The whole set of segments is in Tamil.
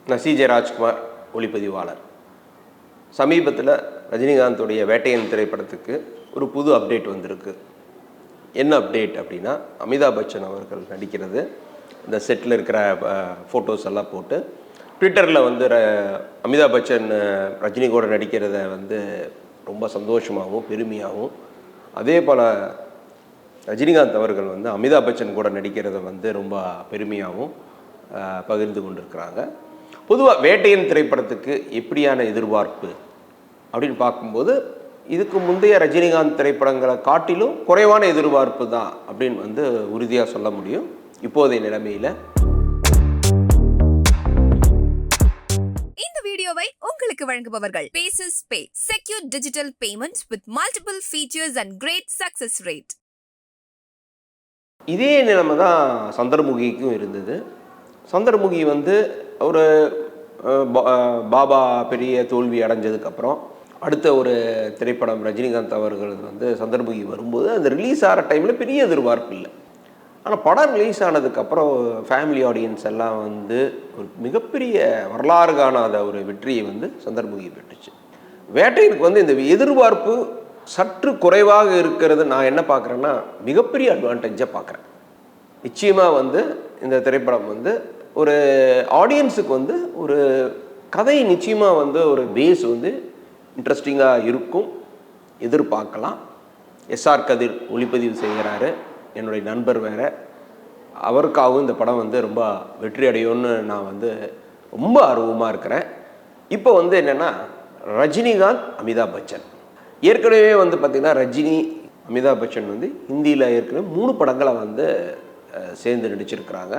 நான் சி.ஜே. ராஜ்குமார், ஒளிப்பதிவாளர். சமீபத்தில் ரஜினிகாந்தோடைய வேட்டையன் திரைப்படத்துக்கு ஒரு புது அப்டேட் வந்திருக்கு. என்ன அப்டேட் அப்படின்னா, அமிதாப் பச்சன் அவர்கள் நடிக்கிறது. இந்த செட்டில் இருக்கிற ஃபோட்டோஸ் எல்லாம் போட்டு ட்விட்டரில் வந்து அமிதாப் பச்சன் ரஜினி கூட நடிக்கிறத வந்து ரொம்ப சந்தோஷமாகவும் பெருமையாகவும், அதே போல் ரஜினிகாந்த் அவர்கள் வந்து அமிதாப் பச்சன் கூட நடிக்கிறத வந்து ரொம்ப பெருமையாகவும் பகிர்ந்து கொண்டிருக்கிறாங்க. பொதுவாக வேட்டையன் திரைப்படத்துக்கு எப்படியான எதிர்பார்ப்பு அப்படின்னு பார்க்கும்போது, இதுக்கு முந்தைய ரஜினிகாந்த் திரைப்படங்களை காட்டிலும் குறைவான எதிர்பார்ப்பு தான் அப்படின்னு வந்து உறுதியாக சொல்ல முடியும் இப்போதைய நிலைமையில். இந்த வீடியோவை உங்களுக்கு வழங்குபவர்கள் பேசஸ் pay, secure digital payments with multiple features and great success rate. இதே நிலைமை தான் சந்திரமுகிக்கும் இருந்தது. சந்திரமுகி வந்து ஒரு பாபா பெரிய தோல்வி அடைஞ்சதுக்கப்புறம் அடுத்த ஒரு திரைப்படம் ரஜினிகாந்த் அவர்கள் வந்து சந்திரமுகி வரும்போது அந்த ரிலீஸ் ஆகிற டைமில் பெரிய எதிர்பார்ப்பு இல்லை. ஆனால் படம் ரிலீஸ் ஆனதுக்கப்புறம் ஃபேமிலி ஆடியன்ஸ் எல்லாம் வந்து ஒரு மிகப்பெரிய வரலாறு காணாத ஒரு வெற்றியை வந்து சந்திரமுகி பெற்றுச்சு. வேட்டையனுக்கு வந்து இந்த எதிர்பார்ப்பு சற்று குறைவாக இருக்கிறது நான் என்ன பார்க்குறேன்னா மிகப்பெரிய அட்வான்டேஜாக பார்க்குறேன். நிச்சயமாக வந்து இந்த திரைப்படம் வந்து ஒரு ஆடியன்ஸுக்கு வந்து ஒரு கதை நிச்சயமாக வந்து ஒரு பேஸ் வந்து இன்ட்ரெஸ்டிங்காக இருக்கும், எதிர்பார்க்கலாம். எஸ்ஆர் கதிர் ஒளிப்பதிவு செய்கிறாரு, என்னுடைய நண்பர் வேறு. அவருக்காகவும் இந்த படம் வந்து ரொம்ப வெற்றி அடையும்னு நான் வந்து ரொம்ப ஆர்வமாக இருக்கிறேன். இப்போ வந்து என்னென்னா, ரஜினிகாந்த் அமிதாப் பச்சன் ஏற்கனவே வந்து பார்த்திங்கன்னா ரஜினி அமிதாப் பச்சன் வந்து ஹிந்தியில் ஏற்கனவே 3 படங்களை வந்து சேர்ந்து நடிச்சிருக்கிறாங்க.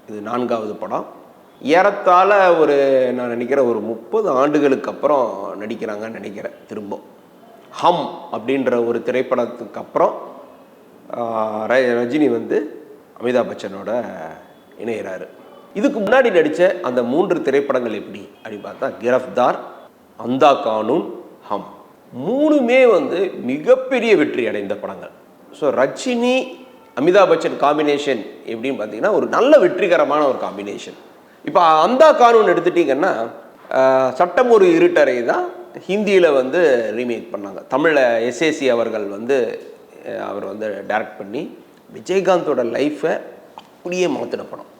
இது 4வது படம். ஏறத்தாழ நான் நினைக்கிறேன் ஒரு 30 ஆண்டுகளுக்கு அப்புறம் நடிக்கிறாங்கன்னு நினைக்கிறேன். திரும்ப ஹம் அப்படின்ற ஒரு திரைப்படத்துக்கு அப்புறம் ரஜினி வந்து அமிதாப் பச்சனோட இணைகிறாரு. இதுக்கு முன்னாடி நடித்த அந்த 3 திரைப்படங்கள் எப்படி அப்படின்னு பார்த்தா, கிரஃப்தார், அந்தா கானூன், ஹம் 3மே வந்து மிகப்பெரிய வெற்றி அடைந்த படங்கள். ஸோ ரஜினி அமிதாப் பச்சன் காம்பினேஷன் எப்படின்னு பார்த்தீங்கன்னா ஒரு நல்ல வெற்றிகரமான ஒரு காம்பினேஷன். இப்போ அந்தா கானூன் எடுத்துட்டிங்கன்னா, சட்டம் ஒரு இருட்டறை தான் ஹிந்தியில் வந்து ரீமேக் பண்ணாங்க. தமிழில் எஸ்ஏசி அவர்கள் வந்து அவர் வந்து டைரக்ட் பண்ணி விஜயகாந்தோட லைஃப்பை அப்படியே மாற்றின படம்.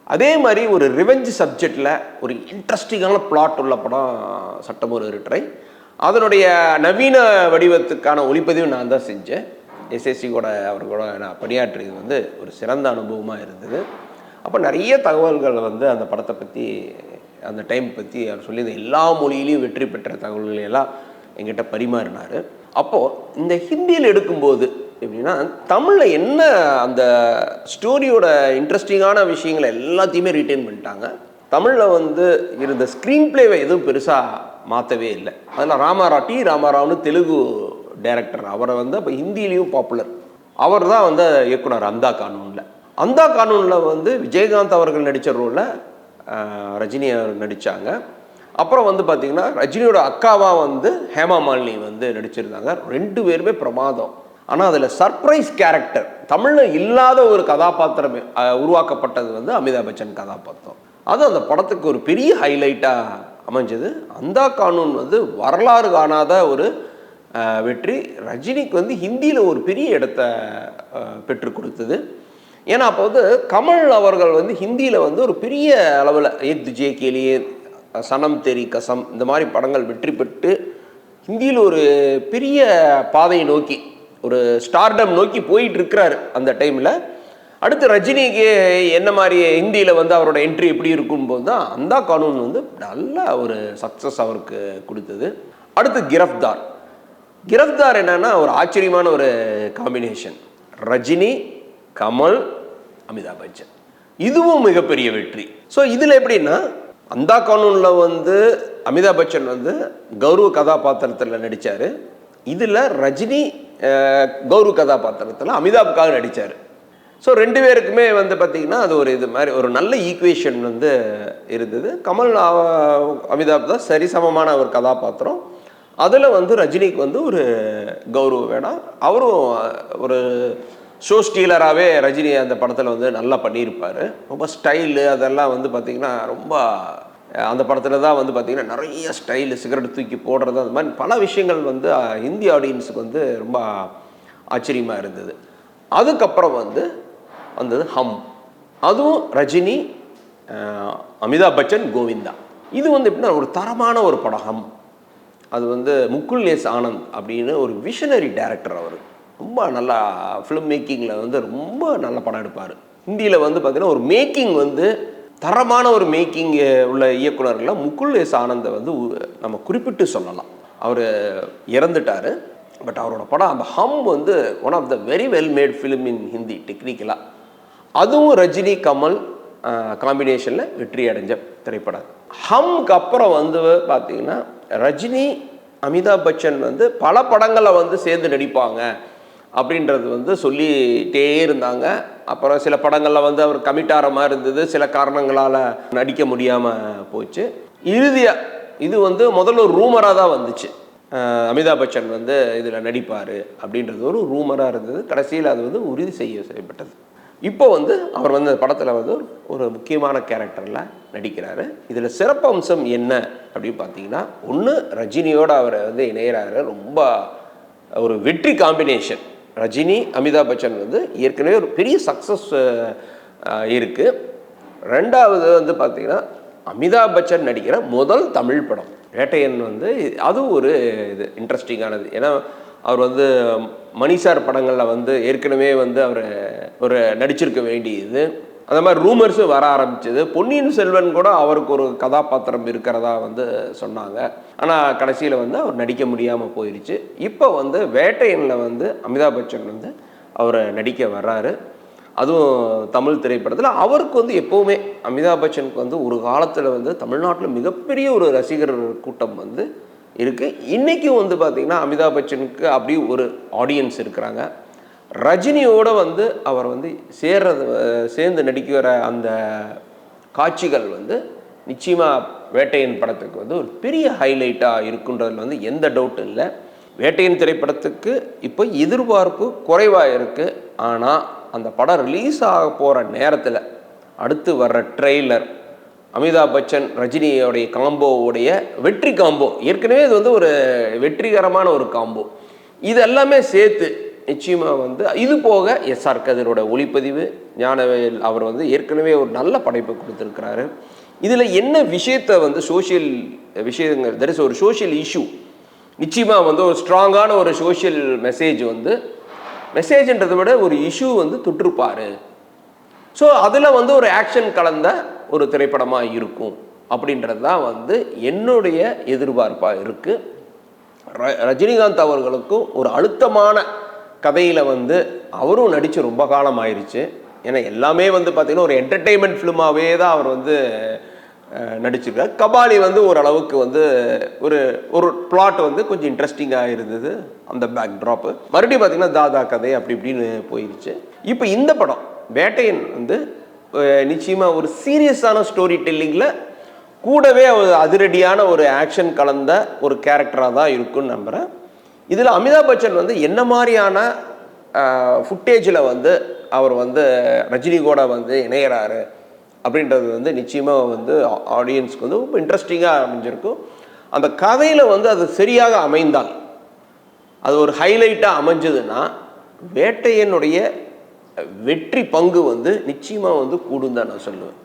அதே மாதிரி ஒரு ரிவெஞ்ச் சப்ஜெக்டில் ஒரு இன்ட்ரெஸ்டிங்கான பிளாட் உள்ள படம் சட்டம் ஒரு இருட்டறை. அதனுடைய நவீன வடிவத்துக்கான ஒளிப்பதிவு நான் தான் செஞ்சேன். எஸ்எஸ்சி கூட அவர்களோட நான் பணியாற்றியது வந்து ஒரு சிறந்த அனுபவமாக இருந்தது. அப்போ நிறைய தகவல்கள் வந்து அந்த படத்தை பற்றி, அந்த டைம் பற்றி அவர் சொல்லி எல்லா மொழியிலையும் வெற்றி பெற்ற தகவல்களையெல்லாம் எங்கிட்ட பரிமாறினார். அப்போது இந்த ஹிந்தியில் எடுக்கும்போது எப்படின்னா, தமிழில் என்ன அந்த ஸ்டோரியோட இன்ட்ரெஸ்டிங்கான விஷயங்களை எல்லாத்தையுமே ரீட்டைன் பண்ணிட்டாங்க. தமிழில் வந்து இருந்த ஸ்க்ரீன் பிளேவை எதுவும் பெருசாக மாற்றவே இல்லை. அதில் ராமாராவ்னு தெலுங்கு டைரக்டர், அவரை வந்து அப்போ ஹிந்திலையும் பாப்புலர். அவர் தான் வந்து இயக்குனர் அந்தா கானூனில். அந்தா கானூனில் வந்து விஜயகாந்த் அவர்கள் நடித்த ரோலில் ரஜினி அவர் நடித்தாங்க. அப்புறம் வந்து பார்த்திங்கன்னா ரஜினியோட அக்காவாக வந்து ஹேமா மாலினி வந்து நடிச்சிருந்தாங்க. 2 பேருமே பிரமாதம். ஆனால் அதில் சர்ப்ரைஸ் கேரக்டர், தமிழில் இல்லாத ஒரு கதாபாத்திரம் உருவாக்கப்பட்டது வந்து அமிதாப் பச்சன் கதாபாத்திரம். அது அந்த படத்துக்கு ஒரு பெரிய ஹைலைட்டாக அமைஞ்சது. அந்தா கானூன் வந்து வரலாறு காணாத ஒரு வெற்றி. ரஜினிக்கு வந்து ஹிந்தியில் ஒரு பெரிய இடத்த பெற்றுக் கொடுத்தது. ஏன்னா அப்போ வந்து கமல் அவர்கள் வந்து ஹிந்தியில் வந்து ஒரு பெரிய அளவில் ஏக் துஜே கேலியே, சனம் தெரி கசம் இந்த மாதிரி படங்கள் வெற்றி பெற்று ஹிந்தியில் ஒரு பெரிய பாதையை நோக்கி, ஒரு ஸ்டார்டம் நோக்கி போயிட்டு இருக்கிறாரு அந்த டைமில். அடுத்து ரஜினிக்கு என்ன மாதிரி ஹிந்தியில் வந்து அவரோட என்ட்ரி எப்படி இருக்கும்போது தான் அந்தா கானூன் வந்து நல்ல ஒரு சக்ஸஸ் அவருக்கு கொடுத்தது. அடுத்து கிரஃப்தார் என்னன்னா ஒரு ஆச்சரியமான ஒரு காம்பினேஷன். ரஜினி, கமல், அமிதாப் பச்சன், இதுவும் மிகப்பெரிய வெற்றி. ஸோ இதில் எப்படின்னா, அந்தா கானூனில் வந்து அமிதாப் பச்சன் வந்து கௌரவ கதாபாத்திரத்தில் நடித்தார். இதில் ரஜினி கௌரவ கதாபாத்திரத்தில் அமிதாப்புக்காக நடித்தார். ஸோ 2 பேருக்குமே வந்து பார்த்திங்கன்னா அது ஒரு இது மாதிரி ஒரு நல்ல ஈக்குவேஷன் வந்து இருந்தது. கமல் அமிதாப் தான் சரிசமமான ஒரு கதாபாத்திரம். அதில் வந்து ரஜினிக்கு வந்து ஒரு கௌரவம் வேணாம். அவரும் ஒரு ஷோ ஸ்டீலராகவே ரஜினி அந்த படத்தில் வந்து நல்லா பண்ணியிருப்பார். ரொம்ப ஸ்டைலு அதெல்லாம் வந்து பார்த்திங்கன்னா ரொம்ப அந்த படத்தில் தான் வந்து பார்த்திங்கன்னா நிறைய ஸ்டைலு, சிகரெட் தூக்கி போடுறது, அந்த மாதிரி பல விஷயங்கள் வந்து ஹிந்தி ஆடியன்ஸுக்கு வந்து ரொம்ப ஆச்சரியமாக இருந்தது. அதுக்கப்புறம் வந்து வந்தது ஹம். அதுவும் ரஜினி, அமிதாப் பச்சன், கோவிந்தா. இது வந்து எப்படின்னா ஒரு தரமான ஒரு படம் ஹம். அது வந்து முகுல் எஸ் ஆனந்த் அப்படின்னு ஒரு விஷனரி டைரக்டர். அவர் ரொம்ப நல்லா ஃபிலிம் மேக்கிங்கில் வந்து ரொம்ப நல்ல படம் எடுப்பார். ஹிந்தியில் வந்து பார்த்திங்கன்னா ஒரு மேக்கிங் வந்து தரமான ஒரு மேக்கிங் உள்ள இயக்குனர்களில் முகுல் எஸ் ஆனந்தை வந்து நம்ம குறிப்பிட்டு சொல்லலாம். அவர் இறந்துட்டார். பட் அவரோட படம் அந்த ஹம் வந்து one of the very well made film in Hindi டெக்னிக்கலாக. அதுவும் ரஜினி கமல் காம்பினேஷனில் வெற்றி அடைஞ்ச திரைப்படம். ஹம்க்கு அப்புறம் வந்து பார்த்திங்கன்னா ரஜினி, அமிதாப் பச்சன் வந்து பல படங்களில் வந்து சேர்ந்து நடிப்பாங்க அப்படின்றது வந்து சொல்லிகிட்டே இருந்தாங்க. அப்புறம் சில படங்களில் வந்து அவர் கமிட் ஆகிற மாதிரி இருந்தது, சில காரணங்களால் நடிக்க முடியாமல் போச்சு. இறுதியாக இது வந்து முதல்ல ஒரு ரூமராக தான் வந்துச்சு, அமிதாப் பச்சன் வந்து இதில் நடிப்பார் அப்படின்றது ஒரு ரூமராக இருந்தது. கடைசியில் அது வந்து உறுதி செய்யப்பட்டது. இப்போ வந்து அவர் வந்து படத்தில் வந்து ஒரு முக்கியமான கேரக்டரில் நடிக்கிறாரு. இதில் சிறப்பு அம்சம் என்ன அப்படின்னு பார்த்தீங்கன்னா, ஒன்று ரஜினியோடு அவர் வந்து இணையிறாரு. ரொம்ப ஒரு வெற்றி காம்பினேஷன். ரஜினி, அமிதாப் பச்சன் வந்து ஏற்கனவே ஒரு பெரிய சக்ஸஸ் இருக்குது. ரெண்டாவது வந்து பார்த்திங்கன்னா அமிதாப் பச்சன் நடிக்கிற முதல் தமிழ் படம் வேட்டையன் வந்து அது ஒரு இது இன்ட்ரெஸ்டிங்கானது. ஏன்னா அவர் வந்து மணிசார் படங்களில் வந்து ஏற்கனவே வந்து அவர் ஒரு நடிச்சிருக்க வேண்டியது. அந்த மாதிரி ரூமர்ஸும் வர ஆரம்பிச்சது. பொன்னியின் செல்வன் கூட அவருக்கு ஒரு கதாபாத்திரம் இருக்கிறதா வந்து சொன்னாங்க. ஆனால் கடைசியில் வந்து அவர் நடிக்க முடியாமல் போயிடுச்சு. இப்போ வந்து வேட்டையனில் வந்து அமிதாப் பச்சன் வந்து அவரை நடிக்க வர்றாரு. அதுவும் தமிழ் திரைப்படத்தில். அவருக்கு வந்து எப்போவுமே அமிதாப் பச்சனுக்கு வந்து ஒரு காலத்தில் வந்து தமிழ்நாட்டில் மிகப்பெரிய ஒரு ரசிகர் கூட்டம் வந்து இருக்குது. இன்றைக்கும் வந்து பார்த்திங்கன்னா அமிதாப் பச்சனுக்கு அப்படி ஒரு ஆடியன்ஸ் இருக்கிறாங்க. ரஜினியோடு வந்து அவர் வந்து சேர்ந்து நடிக்கிற அந்த காட்சிகள் வந்து நிச்சயமாக வேட்டையன் படத்துக்கு வந்து ஒரு பெரிய ஹைலைட்டாக இருக்குன்றதில் வந்து எந்த டவுட்டும் இல்லை. வேட்டையன் திரைப்படத்துக்கு இப்போ எதிர்பார்ப்பு குறைவாக இருக்குது. ஆனால் அந்த படம் ரிலீஸ் ஆக போகிற நேரத்தில் அடுத்து வர்ற ட்ரெய்லர், அமிதாப் பச்சன் ரஜினியோடைய காம்போவுடைய வெற்றி காம்போ, ஏற்கனவே இது வந்து ஒரு வெற்றிகரமான ஒரு காம்போ. இது எல்லாமே சேர்த்து நிச்சயமாக வந்து இது போக எஸ்ஆர் கதிரோட ஒளிப்பதிவு, ஞானவேல் அவர் வந்து ஏற்கனவே ஒரு நல்ல படைப்பை கொடுத்துருக்கிறாரு. இதில் என்ன விஷயத்தை வந்து சோஷியல் விஷயங்கள், தட் இஸ் ஒரு சோஷியல் இஷ்யூ, நிச்சயமாக வந்து ஒரு ஸ்ட்ராங்கான ஒரு சோஷியல் மெசேஜ் வந்து, மெசேஜ்ன்றதை விட ஒரு இஷ்யூ வந்து தொற்றுப்பார். ஸோ அதில் வந்து ஒரு ஆக்ஷன் கலந்த ஒரு திரைப்படமாக இருக்கும் அப்படின்றது தான் வந்து என்னுடைய எதிர்பார்ப்பாக இருக்குது. ரஜினிகாந்த் அவர்களுக்கும் ஒரு அழுத்தமான கதையில் வந்து அவரும் நடித்து ரொம்ப காலம் ஆயிடுச்சு. ஏன்னா எல்லாமே வந்து பார்த்திங்கன்னா ஒரு என்டர்டெயின்மெண்ட் ஃபிலிமாகவே தான் அவர் வந்து நடிச்சிருக்கார். கபாலி வந்து ஓரளவுக்கு வந்து ஒரு ஒரு பிளாட் வந்து கொஞ்சம் இன்ட்ரெஸ்டிங்காக இருந்தது, அந்த பேக் ட்ராப்பு. மறுபடியும் பார்த்திங்கன்னா தாதா கதை அப்படி இப்படின்னு போயிடுச்சு. இப்போ இந்த படம் வேட்டையன் வந்து நிச்சயமாக ஒரு சீரியஸான ஸ்டோரி டெல்லிங்கில் கூடவே ஒரு அதிரடியான ஒரு ஆக்ஷன் கலந்த ஒரு கேரக்டராக தான் இருக்குன்னு நம்புகிறேன். இதில் அமிதாப் பச்சன் வந்து என்ன மாதிரியான ஃபுட்டேஜில் வந்து அவர் வந்து ரஜினி கூட வந்து இணையிறாரு அப்படின்றது வந்து நிச்சயமாக வந்து ஆடியன்ஸ்க்கு வந்து ரொம்ப இன்ட்ரெஸ்டிங்காக அமைஞ்சிருக்கும். அந்த கதையில் வந்து அது சரியாக அமைந்தால், அது ஒரு ஹைலைட்டாக அமைஞ்சதுன்னா வேட்டையனுடைய வெற்றி பங்கு வந்து நிச்சயமாக வந்து கூடும் தான் நான் சொல்லுவேன்.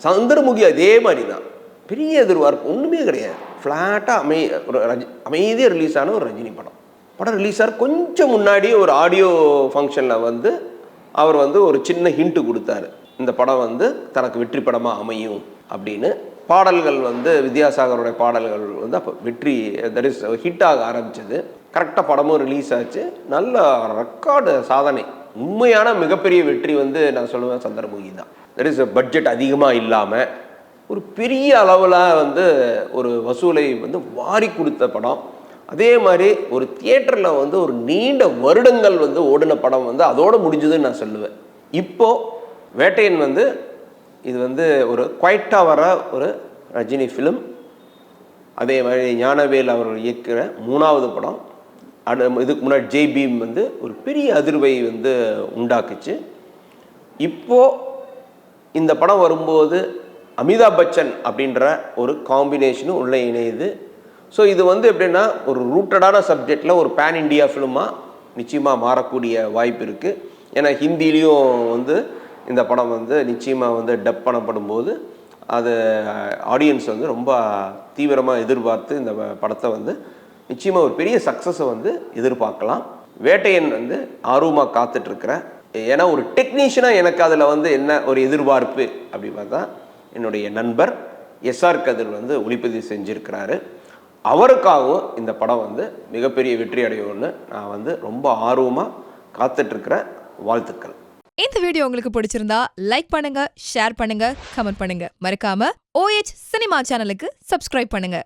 சந்திரமுகி அதே மாதிரி தான், பெரிய எதிர்பார்ப்பு ஒன்றுமே கிடையாது. ஃப்ளாட்டாக ஒரு அமைதியாக ரிலீஸ் ஆன ஒரு ரஜினி படம் ரிலீஸ் ஆகிற கொஞ்சம் முன்னாடி ஒரு ஆடியோ ஃபங்க்ஷனில் வந்து அவர் வந்து ஒரு சின்ன ஹிண்ட்டு கொடுத்தாரு, இந்த படம் வந்து தனக்கு வெற்றி படமாக அமையும் அப்படின்னு. பாடல்கள் வந்து வித்யாசாகருடைய பாடல்கள் வந்து அப்போ வெற்றி தட் இஸ் ஹிட்டாக ஆரம்பிச்சது. கரெக்டாக படமும் ரிலீஸ் ஆச்சு. நல்ல ரெக்கார்டு சாதனை, உண்மையான மிகப்பெரிய வெற்றி வந்து நான் சொல்லுவேன் சந்திரமுகி தான். தட் இஸ் பட்ஜெட் அதிகமாக இல்லாமல் ஒரு பெரிய அளவில் வந்து ஒரு வசூலை வந்து வாரி கொடுத்த படம். அதே மாதிரி ஒரு தியேட்டரில் வந்து ஒரு நீண்ட வருடங்கள் வந்து ஓடின படம் வந்து அதோடு முடிஞ்சதுன்னு நான் சொல்லுவேன். இப்போது வேட்டையன் வந்து இது வந்து ஒரு குவைட்டாக வர ஒரு ரஜினி ஃபிலிம். அதே மாதிரி ஞானவேல் அவர்கள் இயக்கிற 3வது படம். இதுக்கு முன்னாடி ஜெய் பீம் வந்து ஒரு பெரிய அதிர்வை வந்து உண்டாக்குச்சு. இப்போது இந்த படம் வரும்போது அமிதாப் பச்சன் அப்படின்ற ஒரு காம்பினேஷனும் உள்ளே இணையுது. ஸோ இது வந்து எப்படின்னா ஒரு ரூட்டடான சப்ஜெக்டில் ஒரு பேன் இண்டியா ஃபிலிமாக நிச்சயமாக மாறக்கூடிய வாய்ப்பு இருக்குது. ஏன்னா ஹிந்திலையும் வந்து இந்த படம் வந்து நிச்சயமாக வந்து டப் பண்ணப்படும் போது அது ஆடியன்ஸ் வந்து ரொம்ப தீவிரமாக எதிர்பார்த்து இந்த படத்தை வந்து நிச்சயமாக ஒரு பெரிய சக்ஸஸை வந்து எதிர்பார்க்கலாம். வேட்டையன் வந்து ஆர்வமாக காத்துட்ருக்கிறேன். ஏன்னா ஒரு டெக்னீஷியனாக எனக்கு அதில் வந்து என்ன ஒரு எதிர்பார்ப்பு அப்படி பார்த்தா என்னுடைய நண்பர் எஸ்ஆர் கதிர் வந்து ஒளிப்பதிவு செஞ்சுருக்கிறாரு. அவருக்காகவும் இந்த படம் வந்து மிகப்பெரிய வெற்றி அடையும்னு நான் வந்து ரொம்ப ஆர்வமாக காத்துட்ருக்கிறேன். வாழ்த்துக்கள். இந்த வீடியோ உங்களுக்கு பிடிச்சிருந்தா லைக் பண்ணுங்க, ஷேர் பண்ணுங்க, கமெண்ட் பண்ணுங்க. மறக்காம OH சினிமா சேனலுக்கு சப்ஸ்கிரைப் பண்ணுங்க.